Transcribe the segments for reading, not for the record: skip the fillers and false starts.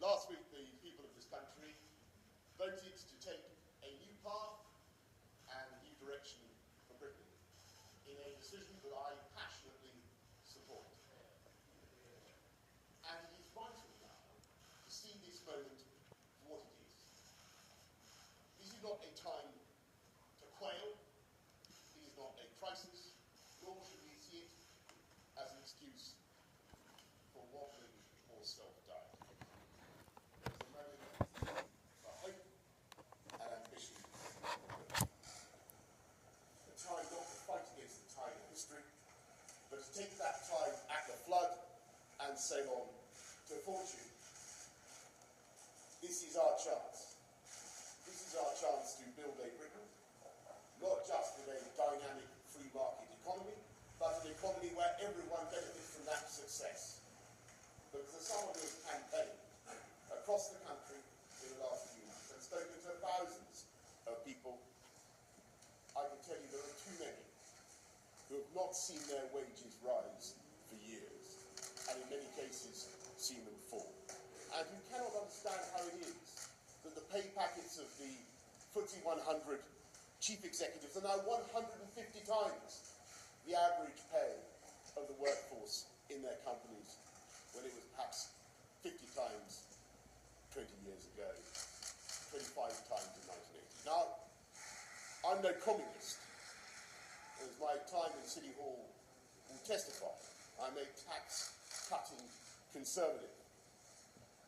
Last week, the people of this country voted to take a new path and a new direction for Britain in a decision that I passionately support. And it is vital now to see this moment for what it is. This is not a time to quail. It is not a crisis, nor should we see it as an excuse for wobbling or self-doubt. There's a moment for hope and ambition. A time not to fight against the tide of history, but to take that tide at the flood and sail on to fortune. This is our chance. This is our chance to build a Britain, not just with a dynamic free market economy, but an economy where everyone benefits from that success. Because as someone who has campaigned across the country in the last few months and spoken to thousands of people, I can tell you there are too many who have not seen their wages rise for years, and in many cases seen them fall, and who cannot understand how it is that the pay packets of the FTSE 100 chief executives are now 150 times the average pay of the workforce in their companies, when it was perhaps 50 times 20 years ago, 25 times in 1980. Now, I'm no communist. As my time in City Hall will testify, I'm a tax-cutting conservative.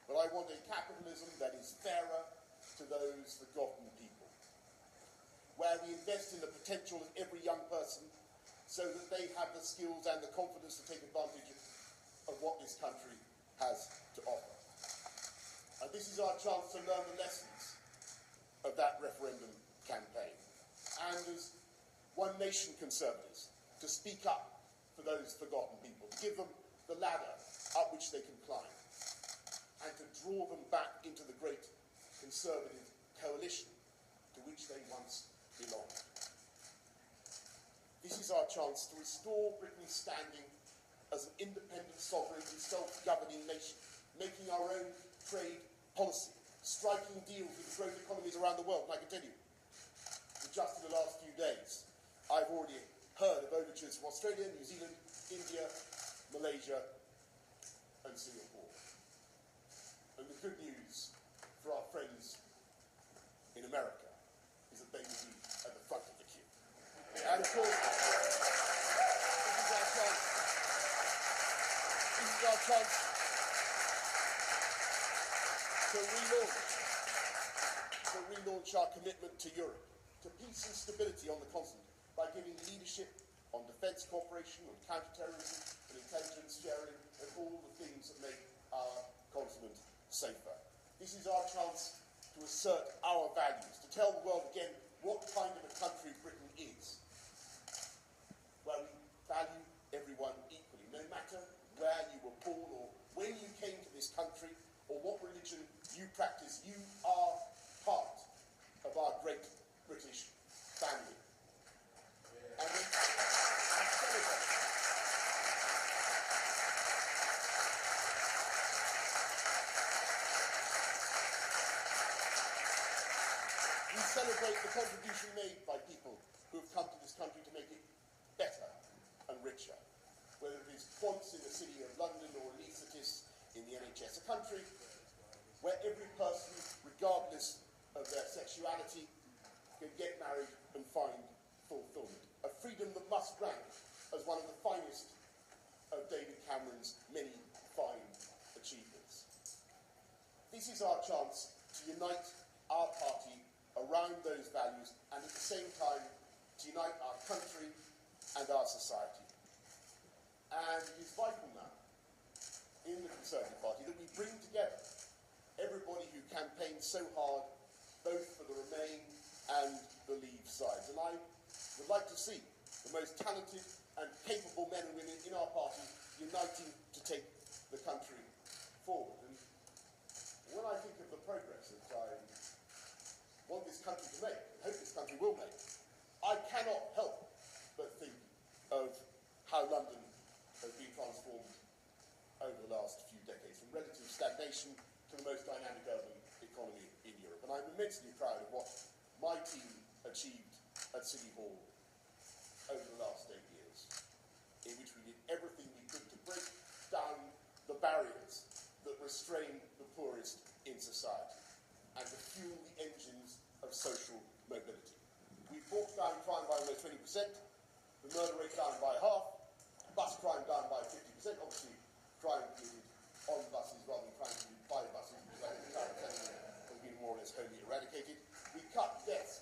But I want a capitalism that is fairer to those forgotten people, where we invest in the potential of every young person so that they have the skills and the confidence to take advantage of what this country has to offer. And this is our chance to learn the lessons of that referendum campaign. And as One Nation conservatives, to speak up for those forgotten people, to give them the ladder up which they can climb, and to draw them back into the great conservative coalition to which they once belonged. This is our chance to restore Britain's standing as an independent, sovereign and self-governing nation, making our own trade policy, striking deals with the growth economies around the world. And I can tell you, just in the last few days, I've already heard of overtures from Australia, New Zealand, India, Malaysia and Singapore. And the good news for our friends in America is that they will be at the front of the queue. And of course, this is our chance. This is our chance to relaunch our commitment to Europe, to peace and stability on the continent, by giving leadership on defence cooperation, on counter-terrorism and intelligence sharing, and all the things that make our continent safer. This is our chance to assert our values, to tell the world again what kind of a country Britain is, where we value everyone equally, no matter where you were born or when you came to this country or what religion you practice. You are part of our great British family. And we celebrate the contribution made by people who have come to this country to make it better and richer, whether it is points in the City of London or anaesthetists in the NHS, a country where every person, regardless of their sexuality, can get married and find fulfilment. A freedom that must rank as one of the finest of David Cameron's many fine achievements. This is our chance to unite our party around those values and at the same time to unite our country and our society. And it is vital now in the Conservative Party that we bring together everybody who campaigned so hard both for the Remain and the Leave sides. And I would like to see the most talented and capable men and women in our party uniting to take the country forward. And when I think of the progress that I want this country to make, and hope this country will make, I cannot help but think of how London has been transformed over the last few decades, from relative stagnation to to the most dynamic urban economy in Europe. And I'm immensely proud of what my team achieved at City Hall over the last 8 years, in which we did everything we could to break down the barriers that restrain the poorest in society and to fuel the engines of social mobility. We brought down crime by almost 20%, the murder rate down by half, bus crime down by 50%, obviously crime committed on buses rather than crime committed by buses, because I think the has been more or less wholly eradicated. We cut deaths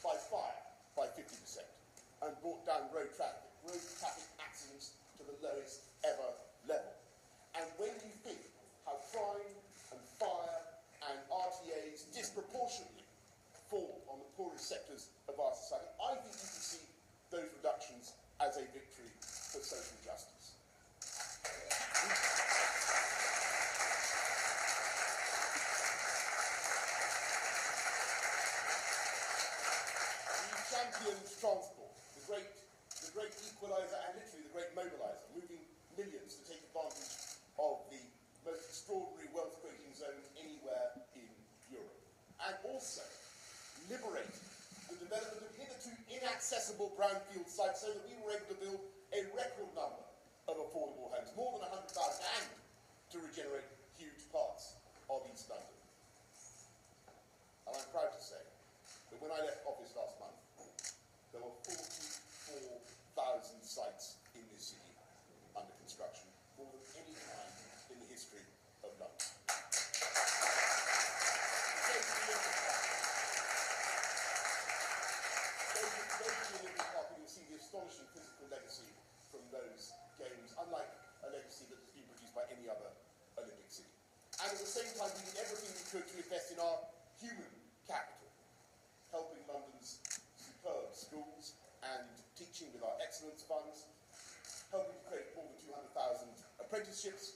by fire by 50% and brought down road traffic accidents to the lowest ever level. And when you think how crime and fire and RTAs disproportionately fall on the poorest sectors of our society, I think you can see those reductions as a victory for social justice. We championed transport, the great equaliser and literally the great mobiliser, moving millions to take advantage of the most extraordinary wealth-creating zone anywhere in Europe. And also liberating the development of hitherto inaccessible brownfield sites so that we were able to build a record number of affordable homes, more than 100,000, and to regenerate huge parts of East London. And I'm proud to say that when I left office last month, there were 44,000 sites in this city under construction, more than any time in the history of London. You see the astonishing physical legacy from those games, unlike a legacy that has been produced by any other Olympic city. And at the same time, we did everything we could to invest in our human capital, helping London's superb schools and teaching with our excellence funds, helping to create more than 200,000 apprenticeships,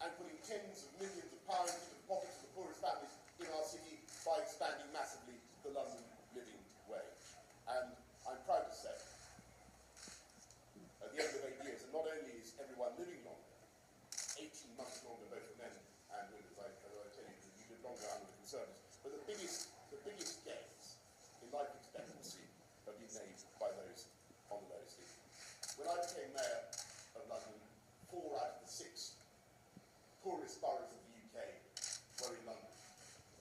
and putting tens of millions of pounds into the pockets of the poorest families in our city by expanding massively the London living wage. And I'm proud to say, at the end of 8 years, and not only is everyone living longer, 18 months longer, both for men and women, as I tell you, we live longer under the Conservatives, but the biggest gains in life expectancy have been made by those on the lowest income. When I became mayor of London, 4 out of the 6 poorest boroughs of the UK were in London.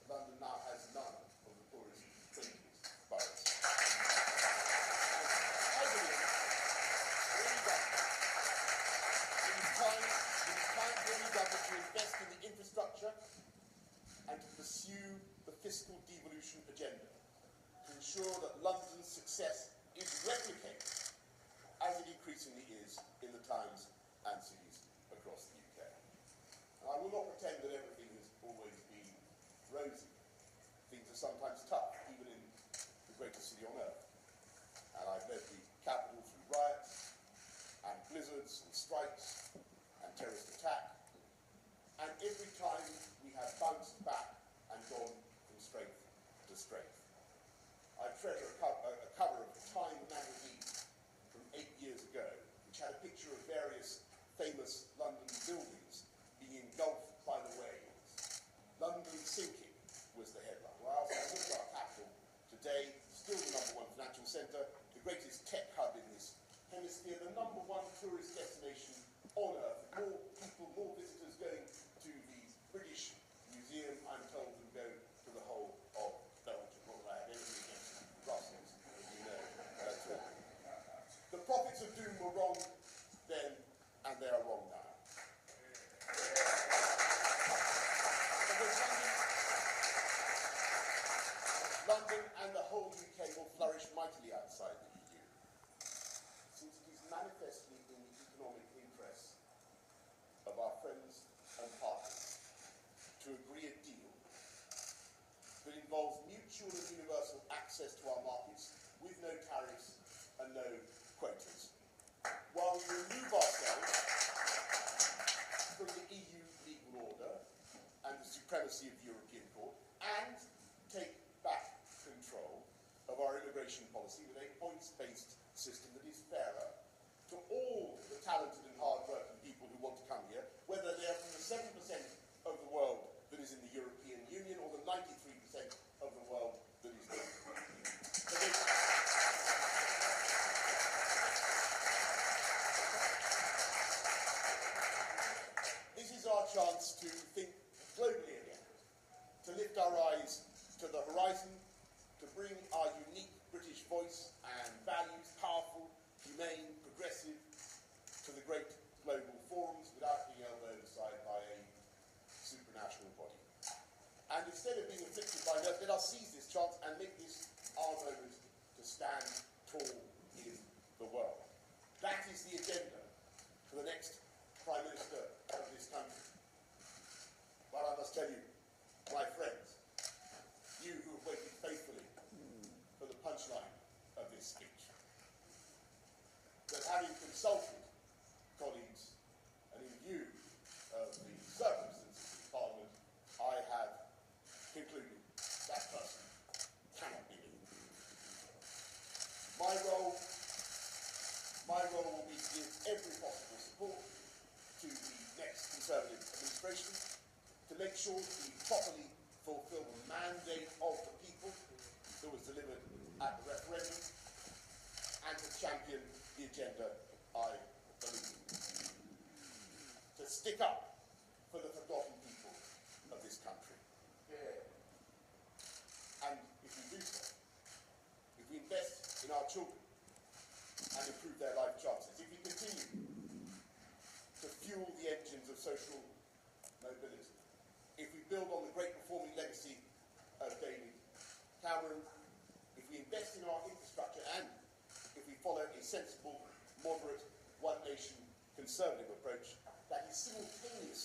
London now has none of the poorest 20 boroughs. I believe it is time for any government to invest in the infrastructure and to pursue the fiscal devolution agenda to ensure that London's success is replicated, as it increasingly is in the towns and cities across the UK. And I will not pretend that everything has always been rosy. Things are sometimes tough, even in the greatest city on earth. And I've led the capital through riots and blizzards and strikes and terrorist attack. And every time we have bounced back and gone from strength to strength. I treasure a cover of Time magazine from 8 years ago, which had a picture of various famous London buildings being engulfed by the waves. London sinking was the headline. Well, I looked at our capital today, still the #1 financial centre, the greatest tech hub in this hemisphere, the #1 tourist destination on earth. More people, more visitors going to the British Museum, I'm told, than go to the whole of Belgium. Not that I have anything against Brussels, as you know. The prophets of doom were wrong then, and they are wrong now. London and the whole UK will flourish mightily outside the EU, since it is manifestly in the economic interests of our friends and partners to agree a deal that involves mutual and universal access to our markets with no tariffs and no quotas, while we remove ourselves from the EU legal order and the supremacy of the European Court, and take back control of our immigration policy with a points-based system that is fairer to all the talented and hard-working people who want to come here, whether they are from the 7% of the world that is in the European horizon to bring our unique British voice and values, powerful, humane, progressive, to the great global forums without being elbowed aside by a supranational body. And instead of being afflicted by nerves, let us seize this chance and make this our moment to stand tall in the world. That is the agenda for the next Prime Minister of this country. But I must tell you, my friends, you who have waited faithfully for the punchline of this speech, that having consulted colleagues and in view of the circumstances of Parliament, I have concluded that person cannot be me. My role will be to give every possible support to the next Conservative administration to make sure that we properly fulfil the mandate of the people that was delivered at the referendum and to champion the agenda I believe in. To stick up for the forgotten people of this country. And if we do so, if we invest in our children and improve their life chances, if we continue to fuel the engines of social mobility, if we build on the great reforming legacy of David Cameron, if we invest in our infrastructure and if we follow a sensible, moderate, one-nation, conservative approach that is simultaneously